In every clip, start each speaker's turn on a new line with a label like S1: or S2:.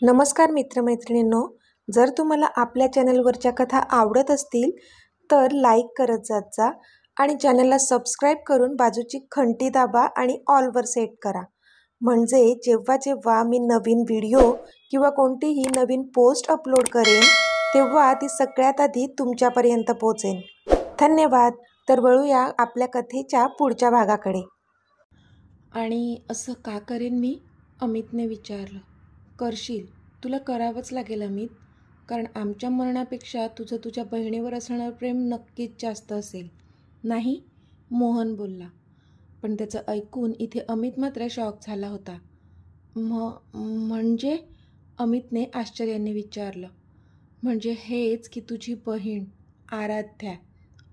S1: नमस्कार मित्रमैत्रिणींनो, जर तुम्हाला आपल्या चॅनलवरच्या कथा आवडत असतील तर लाईक करत जात जा आणि चॅनलला सबस्क्राईब करून बाजूची घंटी दाबा आणि ऑलवर सेट करा. म्हणजे जेव्हा जेव्हा मी नवीन व्हिडिओ किंवा कोणतीही नवीन पोस्ट अपलोड करेन तेव्हा ती सगळ्यात आधी तुमच्यापर्यंत पोहोचेल. धन्यवाद. तर वळूया आपल्या कथेच्या पुढच्या भागाकडे.
S2: आणि असं का करेन मी? अमितने विचारलं. करशील, तुला करावंच लागेल अमित, कारण आमच्या मरणापेक्षा तुझं तुझ्या बहिणीवर असणारं प्रेम नक्कीच जास्त असेल. नाही, मोहन बोलला. पण त्याचं ऐकून इथे अमित मात्र शॉक झाला होता. म्हणजे? अमितने आश्चर्याने विचारलं. म्हणजे हेच की तुझी बहीण आराध्या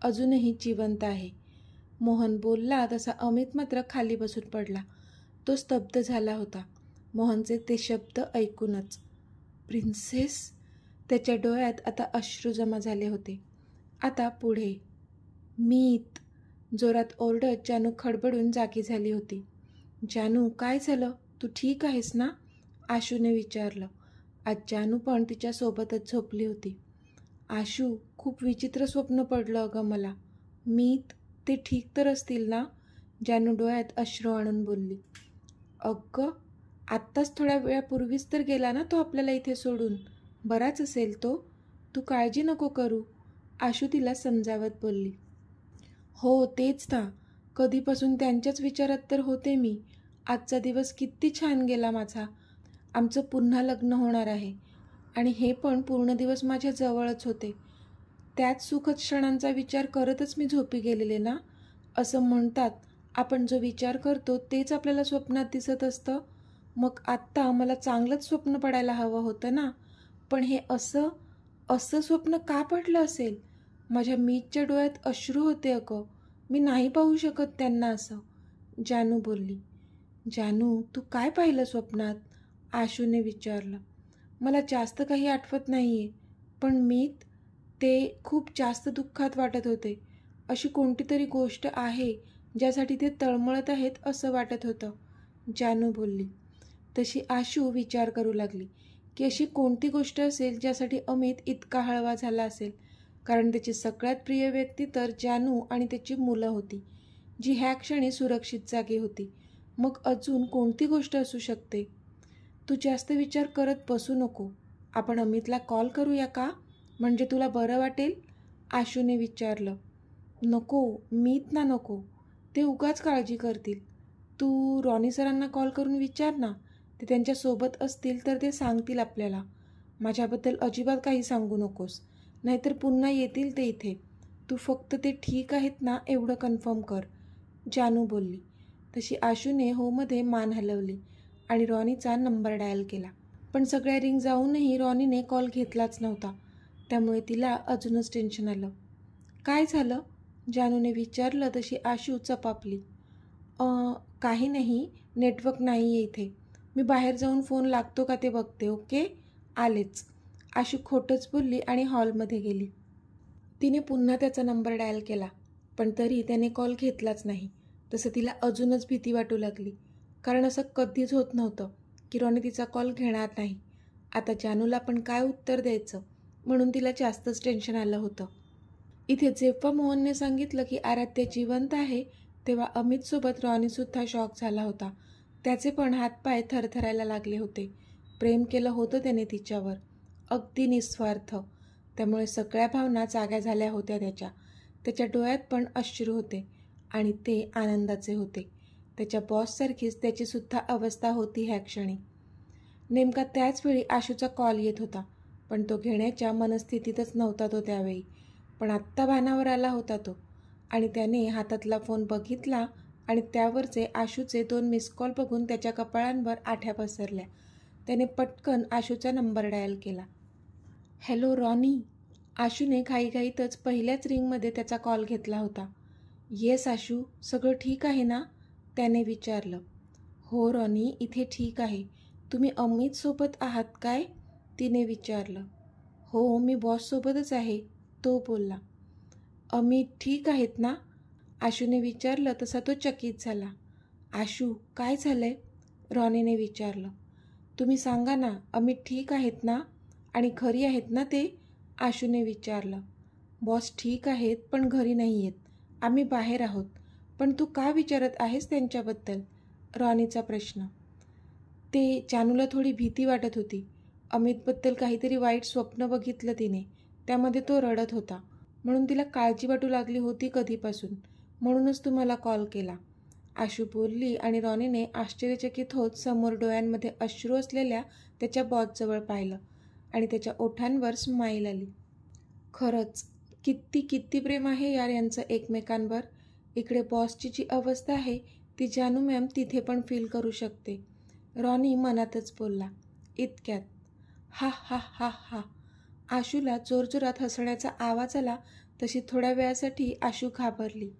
S2: अजूनही जिवंत आहे. मोहन बोलला तसा अमित मात्र खाली बसून पडला. तो स्तब्ध झाला होता मोहनचे ते शब्द ऐकूनच. प्रिन्सेस? त्याच्या डोळ्यात आता अश्रू जमा झाले होते. आता पुढे. मीत, जोरात ओरडत जानू खडबडून जागी झाली होती. जानू, काय झालं? तू ठीक आहेस ना? आशूने विचारलं. आज जानू पण तिच्यासोबतच झोपली होती. आशू, खूप विचित्र स्वप्न पडलं अगं मला. मीत, ते ठीक तर असतील ना? जानू डोळ्यात अश्रू आणून बोलली. अगं, आत्ताच थोड्या वेळापूर्वीच तर गेला ना तो आपल्याला इथे सोडून. बराच असेल तो, तू काळजी नको करू, आशू तिला समजावत बोलली. हो तेच ना, कधीपासून त्यांच्याच विचारात तर होते मी. आजचा दिवस किती छान गेला माझा. आमचं पुन्हा लग्न होणार आहे आणि हे पण पूर्ण दिवस माझ्या जवळच होते. त्याच सुखद क्षणांचा विचार करतच मी झोपी गेलेले ना. असं म्हणतात, आपण जो विचार करतो तेच आपल्याला स्वप्नात दिसत असतं. मग आत्ता मला चांगलंच स्वप्न पडायला हवं होतं ना. पण हे असं स्वप्न का पडलं असेल? माझ्या मीतच्या डोळ्यात अश्रू होते अगं. मी नाही पाहू शकत त्यांना असं, जानू बोलली. जानू, तू काय पाहिलं स्वप्नात? आशूने विचारलं. मला जास्त काही आठवत नाही आहे, पण मीत, ते खूप जास्त दुःखात वाटत होते. अशी कोणती तरी गोष्ट आहे ज्यासाठी ते तळमळत आहेत असं वाटत होतं, जानू बोलली. तशी आशू विचार करू लागली की अशी कोणती गोष्ट असेल ज्यासाठी अमित इतका हळवा झाला असेल. कारण त्याची सगळ्यात प्रिय व्यक्ती तर जानू आणि त्याची मुलं होती, जी ह्या क्षणी सुरक्षित जागी होती. मग अजून कोणती गोष्ट असू शकते? तू जास्त विचार करत बसू नको. आपण अमितला कॉल करूया का? म्हणजे तुला बरं वाटेल, आशूने विचारलं. नको, मीत ना नको, ते उगाच काळजी करतील. तू रॉनी सरांना कॉल करून विचार ना. ते त्यांच्यासोबत असतील तर ते सांगतील आपल्याला. माझ्याबद्दल अजिबात काही सांगू नकोस, नाहीतर पुन्हा येतील ते इथे. तू फक्त ते ठीक आहेत ना एवढं कन्फर्म कर, जानू बोलली. तशी आशूने होमध्ये मान हलवली आणि रॉनीचा नंबर डायल केला. पण सगळ्या रिंग जाऊनही रॉनीने कॉल घेतलाच नव्हता. त्यामुळे तिला अजूनच टेन्शन आलं. काय झालं? जानूने विचारलं तशी आशू चपापली. काही नाही, नेटवर्क नाही आहे इथे. मी बाहेर जाऊन फोन लागतो का ते बघते. ओके, आलेच, आशू खोटंच बोलली आणि हॉलमध्ये गेली. तिने पुन्हा त्याचा नंबर डायल केला, पण तरी त्याने कॉल घेतलाच नाही. तसं तिला अजूनच भीती वाटू लागली, कारण असं कधीच होत नव्हतं की रॉनी तिचा कॉल घेणार नाही. आता जानूला पण काय उत्तर द्यायचं म्हणून तिला जास्तच टेन्शन आलं होतं. इथे जेव्हा मोहनने सांगितलं की आराध्या जिवंत आहे तेव्हा अमितसोबत रॉनीसुद्धा शॉक झाला होता. त्याचे पण हातपाय थरथरायला लागले होते. प्रेम केलं होतं त्याने तिच्यावर, अगदी निस्वार्थ. त्यामुळे सगळ्या भावना जाग्या झाल्या होत्या त्याच्या डोळ्यात पण अश्रू होते आणि ते आनंदाचे होते. त्याच्या बॉससारखीच त्याचीसुद्धा अवस्था होती ह्या क्षणी. नेमका त्याचवेळी आशूचा कॉल येत होता, पण तो घेण्याच्या मनस्थितीतच नव्हता तो त्यावेळी. पण आत्ता भानावर आला होता तो आणि त्याने हातातला फोन बघितला आणि त्यावरचे आशूचे 2 मिस कॉल बघून त्याच्या कपाळांवर आठ्या पसरल्या. त्याने पटकन आशूचा नंबर डायल केला. हॅलो रॉनी, आशूने घाईघाईतच पहिल्याच रिंगमध्ये त्याचा कॉल घेतला होता. येस आशू, सगळं ठीक आहे ना? त्याने विचारलं. हो रॉनी, इथे ठीक आहे. तुम्ही अमितसोबत आहात काय? तिने विचारलं. हो, मी बॉससोबतच आहे, तो बोलला. अमित ठीक आहेत ना? आशूने विचारलं तसा तो चकित झाला. आशू, काय झालंय? रॉनीने विचारलं. तुम्ही सांगा ना, अमित ठीक आहेत ना आणि घरी आहेत ना ते? आशूने विचारलं. बॉस ठीक आहेत पण घरी नाही आहेत. आम्ही बाहेर आहोत. पण तू का विचारत आहेस त्यांच्याबद्दल? रॉनीचा प्रश्न. ते जानूला थोडी भीती वाटत होती. अमितबद्दल काहीतरी वाईट स्वप्न बघितलं तिने. त्यामध्ये तो रडत होता. म्हणून तिला काळजी वाटू लागली होती कधीपासून. म्हणूनच तुम्हाला कॉल केला. आशू बोलली आणि रॉनीने आश्चर्यचकित होत समोर डोळ्यांमध्ये अश्रू असलेल्या त्याच्या बॉसजवळ पाहिलं आणि त्याच्या ओठांवर स्माईल आली. खरंच किती किती प्रेम आहे यार यांचं एकमेकांवर. इकडे बॉसची जी अवस्था आहे ती जानू मॅम तिथे पण फील करू शकते. रॉनी मनातच बोलला. इतक्यात हा हा हा हा आशूला जोरजोरात हसण्याचा आवाज आला. तशी थोड्या वेळासाठी आशू घाबरली.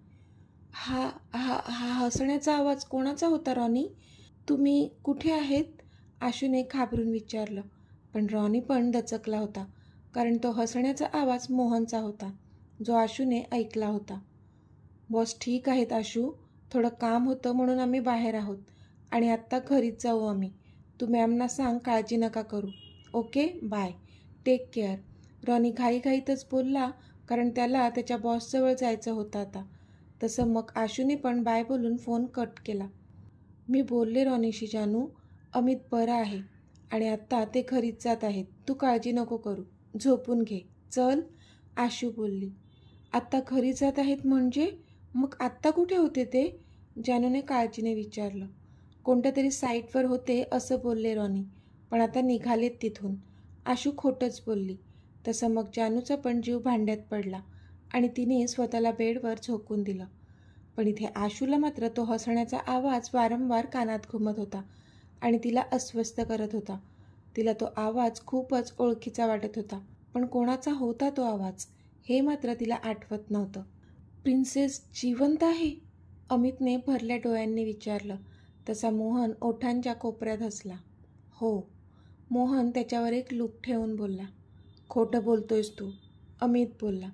S2: हा हा हा हसण्याचा आवाज कोणाचा होता रॉनी? तुम्ही कुठे आहेत? आशूने घाबरून विचारलं. पण रॉनी पण दचकला होता, कारण तो हसण्याचा आवाज मोहनचा होता, जो आशूने ऐकला होता. बॉस ठीक आहेत आशू. थोडं काम होतं म्हणून आम्ही बाहेर आहोत आणि आत्ता घरीच जाऊ आम्ही. तू मॅमना सांग काळजी नका करू. Okay bye. Take care. Ronnie घाईघाईतच बोलला, कारण त्याला त्याच्या बॉसजवळ जायचं होतं आता. तसं मग आशूने पण बाय बोलून फोन कट केला. मी बोलले रॉनीशी जानू, अमित बरं आहे आणि आत्ता ते घरीच जात आहेत. तू काळजी नको करू. झोपून घे. चल. आशू बोलली. आत्ता घरी जात आहेत म्हणजे? मग आत्ता कुठे होते ते? जानूने काळजीने विचारलं. कोणत्या तरी साईटवर होते असं बोलले रॉनी, पण आता निघालेत तिथून. आशू खोटंच बोलली. तसं मग जानूचा पण जीव भांड्यात पडला आणि तिने स्वतःला बेडवर झोकून दिलं. पण इथे आशूला मात्र तो हसण्याचा आवाज वारंवार कानात घुमत होता आणि तिला अस्वस्थ करत होता. तिला तो आवाज खूपच ओळखीचा वाटत होता, पण कोणाचा होता तो आवाज हे मात्र तिला आठवत नव्हतं. प्रिन्सेस जिवंत आहे? अमितने भरल्या डोळ्यांनी विचारलं. तसा मोहन ओठांच्या कोपऱ्यात हसला. हो. मोहन त्याच्यावर एक लूक ठेवून बोलला. खोटं बोलतोयस तू. अमित बोलला.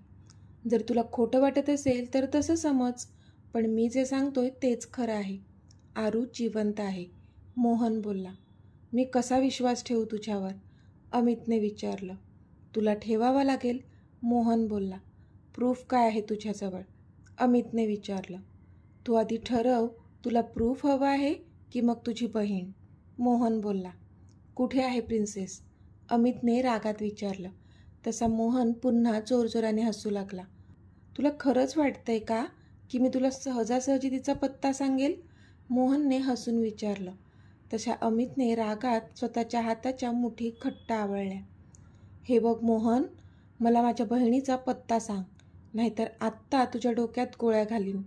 S2: जर तुला खोटं वाटत असेल तर तसं समज, पण मी जे सांगतोय तेच खरं आहे. आरू जिवंत आहे. मोहन बोलला. मी कसा विश्वास ठेवू तुझ्यावर? अमितने विचारलं. तुला ठेवावा लागेल. मोहन बोलला. प्रूफ काय आहे तुझ्याजवळ? अमितने विचारलं. तू आधी ठरव, तुला प्रूफ हवं आहे की मग तुझी बहीण? मोहन बोलला. कुठे आहे प्रिन्सेस? अमितने रागात विचारलं. तसा मोहन पुन्हा जोरजोराने हसू लागला. तुला खरंच वाटतंय का की मी तुला सहजासहजी तिचा पत्ता सांगेल? मोहनने हसून विचारलं. तशा अमितने रागात स्वतःच्या हाताच्या मुठी घट्ट आवळल्या. हे बघ मोहन, मला माझ्या बहिणीचा पत्ता सांग, नाहीतर आत्ता तुझ्या डोक्यात गोळ्या घालीन.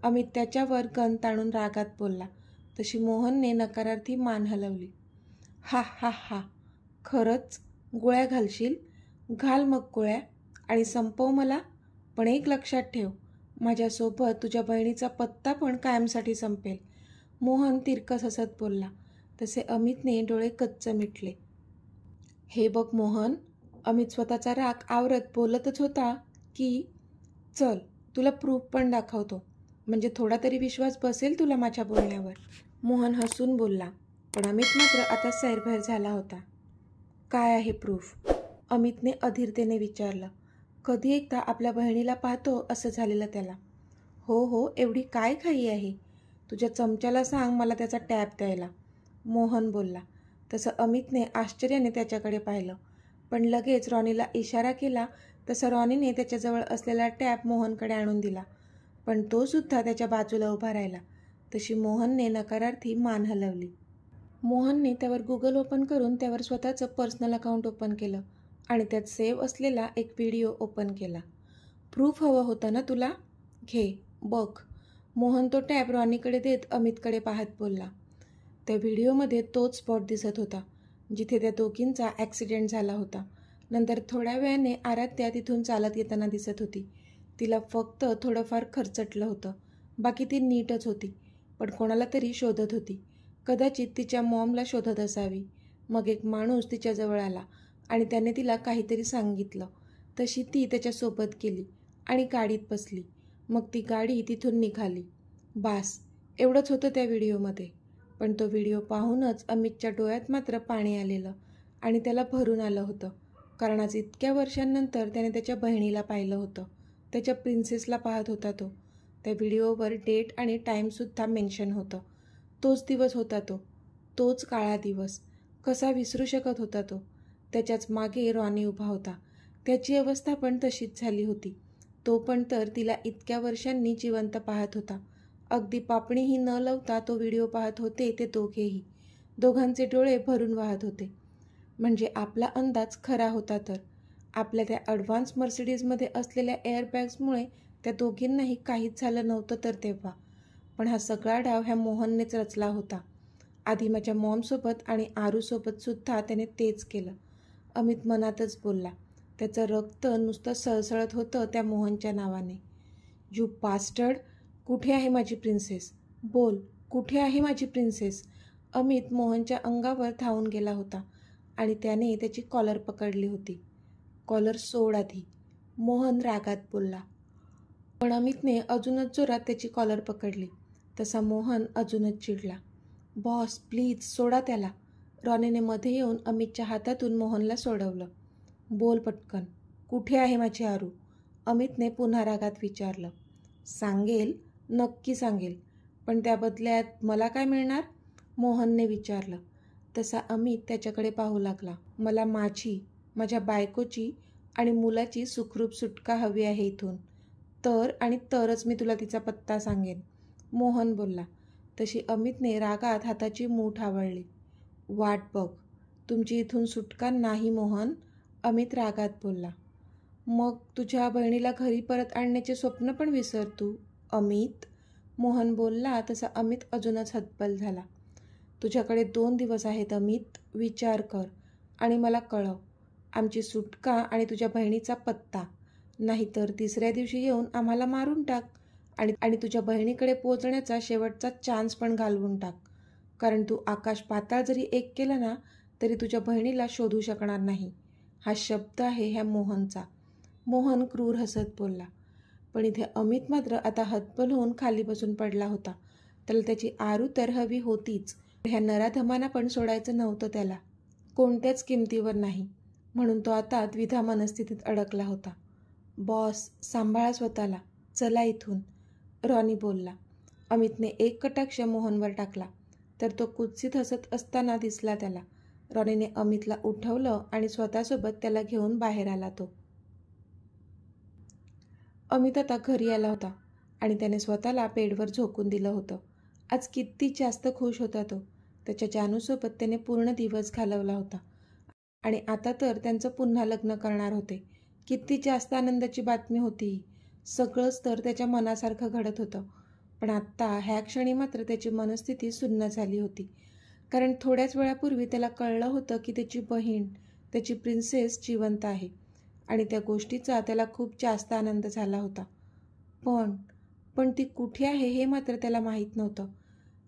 S2: अमित त्याच्यावर गन ताणून रागात बोलला. तशी मोहनने नकारार्थी मान हलवली. हा हा हा खरंच गोळ्या घालशील? घाल मग गोळ्या आणि संपव मला. पण एक लक्षात ठेव, माझ्यासोबत तुझ्या बहिणीचा पत्ता पण कायमसाठी संपेल. मोहन तिरकस हसत बोलला. तसे अमितने डोळे कच्च मिटले. हे बघ मोहन, अमित स्वतःचा राग आवरत बोलतच होता की चल तुला प्रूफ पण दाखवतो, म्हणजे थोडा तरी विश्वास बसेल तुला माझ्या बोलण्यावर. मोहन हसून बोलला, पण अमित मात्र आता सैरभैर झाला होता. काय आहे प्रूफ? अमितने अधीरतेने विचारलं. कधी एकदा आपल्या बहिणीला पाहतो असं झालेलं त्याला. हो हो, एवढी काय घाई आहे? तुझ्या चमच्याला सांग मला त्याचा टॅब द्यायला. मोहन बोलला. तसं अमितने आश्चर्याने त्याच्याकडे पाहिलं, पण लगेच रॉनीला इशारा केला. तसं रॉनीने त्याच्याजवळ असलेला टॅब मोहनकडे आणून दिला, पण तो सुद्धा त्याच्या बाजूला उभा राहिला. तशी मोहनने नकारार्थी मान हलवली. मोहनने त्यावर गुगल ओपन करून त्यावर स्वतःचं पर्सनल अकाउंट ओपन केलं आणि त्यात सेव्ह असलेला एक व्हिडिओ ओपन केला. प्रूफ हवं होतं ना तुला? घे बघ. मोहन तो टॅब रॉनीकडे देत अमितकडे पाहत बोलला. त्या व्हिडिओमध्ये तोच स्पॉट दिसत होता जिथे त्या दोघींचा ॲक्सिडेंट झाला होता. नंतर थोड्या वेळाने आराध्या तिथून चालत येताना दिसत होती. तिला फक्त थोडंफार खरचटलं होतं, बाकी ती नीटच होती, पण कोणाला तरी शोधत होती. कदाचित तिच्या मॉमला शोधत असावी. मग एक माणूस तिच्याजवळ आला आणि त्याने तिला काहीतरी सांगितलं. तशी ती त्याच्यासोबत गेली आणि गाडीत बसली. मग ती गाडी तिथून निघाली. बास, एवढंच होतं त्या व्हिडिओमध्ये. पण तो व्हिडिओ पाहूनच अमितच्या डोळ्यात मात्र पाणी आलेलं आणि त्याला भरून आलं होतं. कारण आज इतक्या वर्षांनंतर त्याने त्याच्या बहिणीला पाहिलं होतं. त्याच्या प्रिन्सेसला पाहत होता तो. त्या व्हिडिओवर डेट आणि टाईमसुद्धा मेन्शन होतं. तोच दिवस होता तो, तोच काळा दिवस. कसा विसरू शकत होता तो? त्याच्याच मागे रॉनी उभा होता. त्याची अवस्था पण तशीच झाली होती. तो पण तर तिला इतक्या वर्षांनी जिवंत पाहत होता. अगदी पापणीही न लावता तो व्हिडिओ पाहत होते ते दोघेही. दोघांचे डोळे भरून वाहत होते. म्हणजे आपला अंदाज खरा होता तर. आपल्या त्या ॲडव्हान्स मर्सिडीजमध्ये असलेल्या एअरबॅग्समुळे त्या दोघींनाही काहीच झालं नव्हतं तर तेव्हा. पण हा सगळा डाव ह्या मोहननेच रचला होता. आधी माझ्या मॉमसोबत आणि आरूसोबतसुद्धा त्याने तेच केलं. अमित मनातच बोलला. त्याचं रक्त नुसतं सळसळत होतं त्या मोहनच्या नावाने. यू बास्टर्ड, कुठे आहे माझी प्रिन्सेस? बोल, कुठे आहे माझी प्रिन्सेस? अमित मोहनच्या अंगावर धावून गेला होता आणि त्याने त्याची कॉलर पकडली होती. कॉलर सोड आधी, मोहन रागात बोलला. पण अमितने अजूनच जोरात त्याची कॉलर पकडली. तसा मोहन अजूनच चिडला. बॉस प्लीज सोडा त्याला. रॉनीने मध्ये येऊन अमितच्या हातातून मोहनला सोडवलं. बोल पटकन, कुठे आहे माझी आरू? अमितने पुन्हा रागात विचारलं. सांगेल, नक्की सांगेल, पण त्या बदल्यात मला काय मिळणार? मोहनने विचारलं. तसा अमित त्याच्याकडे पाहू लागला. मला माझ्या बायकोची आणि मुलाची सुखरूप सुटका हवी आहे इथून. तर आणि तरच मी तुला तिचा पत्ता सांगेन, मोहन बोलला. तशी अमितने रागात हाताची मूठ आवळली. वाट बघ, तुमची इथून सुटका नाही मोहन, अमित रागात बोलला. मग तुझ्या बहिणीला घरी परत आणण्याचे स्वप्न पण विसर तू, अमित, मोहन बोलला. तसा अमित अजूनच हतबल झाला. तुझ्याकडे 2 दिवस आहेत अमित, विचार कर आणि मला कळव आमची सुटका आणि तुझ्या बहिणीचा पत्ता. नाहीतर 3ऱ्या दिवशी येऊन आम्हाला मारून टाक आणि तुझ्या बहिणीकडे पोहोचण्याचा शेवटचा चान्स पण घालवून टाक. कारण तू आकाश पाताळ जरी एक केलं ना तरी तुझ्या बहिणीला शोधू शकणार नाही. हा शब्द आहे ह्या मोहनचा, मोहन क्रूर हसत बोलला. पण इथे अमित मात्र आता हतबल होऊन खाली बसून पडला होता. त्याला त्याची आरू तर हवी होतीच. ह्या नराधमांना पण सोडायचं नव्हतं त्याला, कोणत्याच किमतीवर नाही. म्हणून तो आता द्विधा मनस्थितीत अडकला होता. बॉस सांभाळा स्वतःला, चला इथून, रॉनी बोलला. अमितने एक कटाक्ष मोहनवर टाकला तर तो कुत्सित हसत असताना दिसला त्याला. रॉनीने अमितला उठवलं आणि स्वतःसोबत त्याला घेऊन बाहेर आला तो. अमित आता घरी आला होता आणि त्याने स्वतःला बेडवर झोकून दिलं होतं. आज किती जास्त खुश होता तो. त्याच्या जानूसोबत त्याने पूर्ण दिवस घालवला होता आणि आता तर त्यांचं पुन्हा लग्न करणार होते. किती जास्त आनंदाची बातमी होती ही. सगळंच तर त्याच्या मनासारखं घडत होतं. पण आत्ता ह्या क्षणी मात्र त्याची मनस्थिती सुन्न झाली होती. कारण थोड्याच वेळापूर्वी त्याला कळलं होतं की त्याची बहीण, त्याची प्रिन्सेस जिवंत आहे आणि त्या गोष्टीचा त्याला खूप जास्त आनंद झाला होता. पण ती कुठे आहे हे मात्र त्याला माहीत नव्हतं.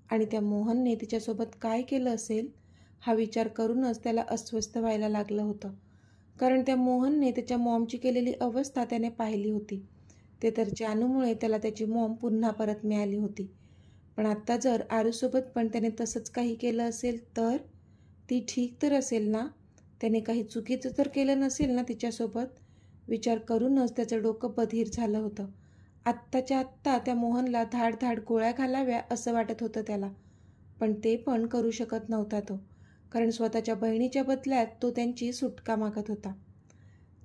S2: आणि त्या मोहनने तिच्यासोबत काय केलं असेल हा विचार करूनच त्याला अस्वस्थ व्हायला लागलं होतं. कारण त्या मोहनने त्याच्या मॉमची केलेली अवस्था त्याने पाहिली होती. ते तर जानूमुळे त्याला त्याची मॉम पुन्हा परत मिळाली होती. पण आत्ता जर आरूसोबत पण त्याने तसंच काही केलं असेल तर ती ठीक तर असेल ना? त्याने काही चुकीचं तर केलं नसेल ना तिच्यासोबत? विचार करूनच त्याचं डोकं बधीर झालं होतं. आत्ताच्या आत्ता त्या मोहनला धाड गोळ्या घालाव्या असं वाटत होतं त्याला. पण ते पण करू शकत नव्हता तो. कारण स्वतःच्या बहिणीच्या बदल्यात तो त्यांची सुटका मागत होता.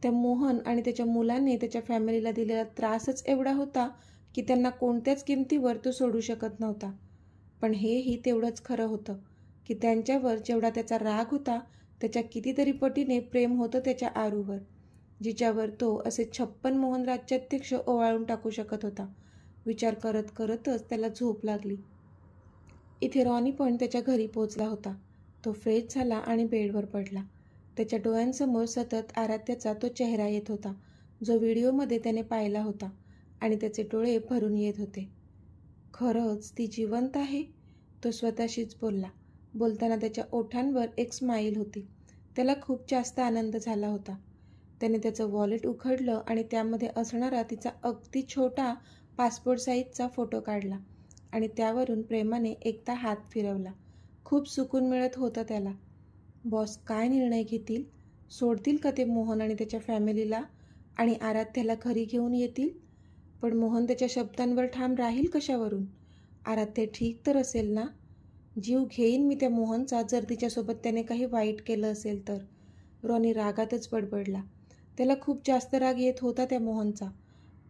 S2: त्या मोहन आणि त्याच्या मुलाने त्याच्या फॅमिलीला दिलेला त्रासच एवढा होता की त्यांना कोणत्याच किमतीवर तो सोडू शकत नव्हता. पण हेही तेवढंच खरं होतं की त्यांच्यावर जेवढा त्याचा राग होता त्याच्या कितीतरी पटीने प्रेम होतं त्याच्या आरूवर, जिच्यावर तो असे 56 मोहन राज्याध्यक्ष ओवाळून टाकू शकत होता. विचार करत करतच त्याला झोप लागली. इथे रॉनी पण त्याच्या घरी पोचला होता. तो फ्रेश झाला आणि बेडवर पडला. त्याच्या डोळ्यांसमोर सतत आराध्याचा तो चेहरा येत होता जो व्हिडिओमध्ये त्याने पाहिला होता आणि त्याचे डोळे भरून येत होते. खरंच ती जिवंत आहे, तो स्वतःशीच बोलला. बोलताना त्याच्या ओठांवर एक स्माईल होती. त्याला खूप जास्त आनंद झाला होता. त्याने त्याचं वॉलेट उघडलं आणि त्यामध्ये असणारा तिचा अगदी छोटा पासपोर्ट साईजचा फोटो काढला आणि त्यावरून प्रेमाने एकदा हात फिरवला. खूप सुकून मिळत होतं त्याला. बॉस काय निर्णय घेतील? सोडतील का ते मोहन आणि त्याच्या फॅमिलीला आणि आराध्याला घरी घेऊन येतील? पण मोहन त्याच्या शब्दांवर ठाम राहील कशावरून? आराध्या ठीक तर असेल ना? जीव घेईन मी त्या मोहनचा जर तिच्यासोबत त्याने काही वाईट केलं असेल तर. रॉनी रागातच बडबडला. त्याला खूप जास्त राग येत होता त्या मोहनचा.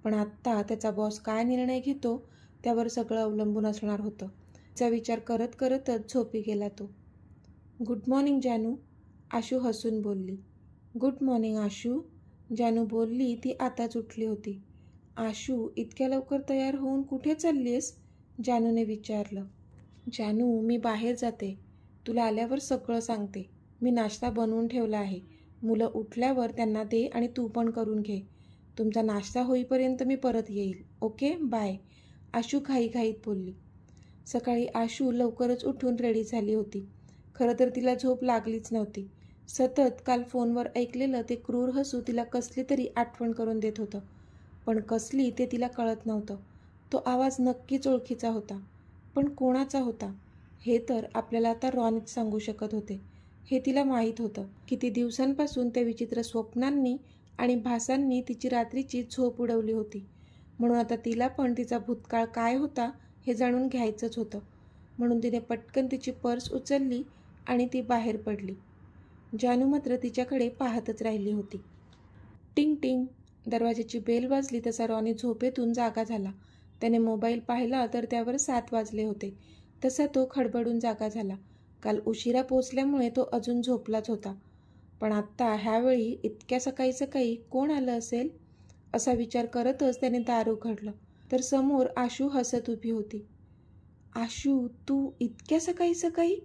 S2: पण आत्ता त्याचा बॉस काय निर्णय घेतो त्यावर सगळं अवलंबून असणार होतं. त्याचा विचार करत करतच झोपी गेला तो. गुड मॉर्निंग जानू, आशू हसून बोलली. गुड मॉर्निंग आशू, जानू बोलली. ती आताच उठली होती. आशू, इतक्या लवकर तयार होऊन कुठे चाललीस? जानूने विचारलं. जानू, मी बाहेर जाते. तुला आल्यावर सगळं सांगते. मी नाश्ता बनवून ठेवला आहे. मुलं उठल्यावर त्यांना दे आणि तू पण करून घे. तुमचा नाश्ता होईपर्यंत मी परत येईल. ओके, बाय, आशू घाईघाईत बोलली. सकाळी आशू लवकरच उठून रेडी झाली होती. खरं तर तिला झोप लागलीच नव्हती. सतत काल फोनवर ऐकलेलं ते क्रूर हसू तिला कसली तरी आठवण करून देत होतं. पण कसली ते तिला कळत नव्हतं. तो आवाज नक्कीच ओळखीचा होता. पण कोणाचा होता हे तर आपल्याला आता रॉनीच सांगू शकत होते. हे तिला माहीत होतं. किती दिवसांपासून त्या विचित्र स्वप्नांनी आणि भासांनी तिची रात्रीची झोप उडवली होती. म्हणून आता तिला पण तिचा भूतकाळ काय होता हे जाणून घ्यायचंच होतं. म्हणून तिने पटकन तिची पर्स उचलली आणि ती बाहेर पडली. जानू मात्र तिच्याकडे पाहतच राहिली होती. टिंग टिंग, दरवाजाची बेल वाजली तसा रॉनी झोपेतून जागा झाला. त्याने मोबाईल पाहिला तर त्यावर 7 वाजले होते. तसा तो खडबडून जागा झाला. काल उशिरा पोचल्यामुळे तो अजून झोपलाच होता. पण आत्ता ह्यावेळी इतक्या सकाळी सकाळी कोण आलं असेल असा विचार करतच त्याने दार उघडलं तर समोर आशू हसत उभी होती. आशू, तू इतक्या सकाळी सकाळी?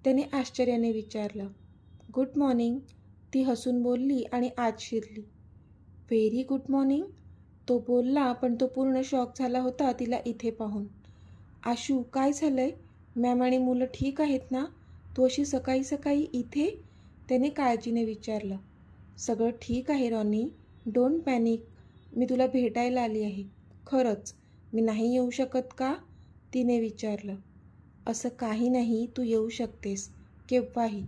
S2: त्याने आश्चर्याने विचारलं. गुड मॉर्निंग, ती हसून बोलली आणि आत शिरली. व्हेरी गुड मॉर्निंग, तो बोलला. पण तो पूर्ण शॉक झाला होता तिला इथे पाहून. आशू, काय झालंय? मॅम आणि मुलं ठीक आहेत ना? तू अशी सकाळी सकाळी इथे? त्याने काळजीने विचारलं. सगळं ठीक आहे रॉनी, डोंट पॅनिक. मी तुला भेटायला आली आहे. खरंच, मी नाही येऊ शकत का? तिने विचारलं. असं काही नाही, तू येऊ शकतेस केव्हाही,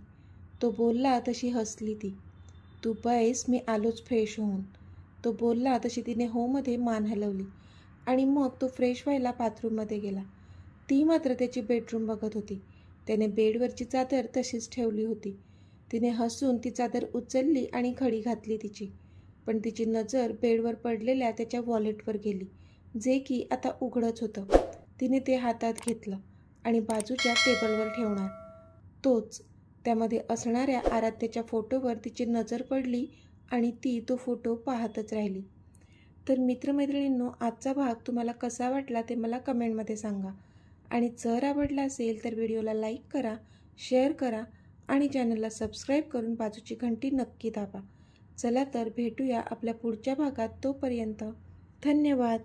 S2: तो बोलला. तशी हसली ती. तू बैस, मी आलोच फ्रेश होऊन, तो बोलला. तशी तिने होमध्ये मान हलवली आणि मग तो फ्रेश व्हायला बाथरूममध्ये गेला. ती मात्र त्याची बेडरूम बघत होती. त्याने बेडवरची चादर तशीच ठेवली होती. तिने हसून ती चादर उचलली आणि घडी घातली तिची. पण तिची नजर बेडवर पडलेल्या त्याच्या वॉलेटवर गेली, जे की आता उघडच होतं. तिने ते हातात घेतलं आणि बाजूच्या टेबलवर ठेवणार तोच त्यामध्ये असणाऱ्या आराध्याच्या फोटोवर तिची नजर पडली आणि ती तो फोटो पाहतच राहिली. तर मित्रमैत्रिणींनो, आजचा भाग तुम्हाला कसा वाटला ते मला कमेंटमध्ये सांगा. आणि जर आवडला असेल तर व्हिडिओला लाईक करा, शेअर करा आणि चॅनलला सबस्क्राईब करून बाजूची घंटी नक्की दाबा. चला तर भेटूया आपल्या पुढच्या भागात. तोपर्यंत धन्यवाद.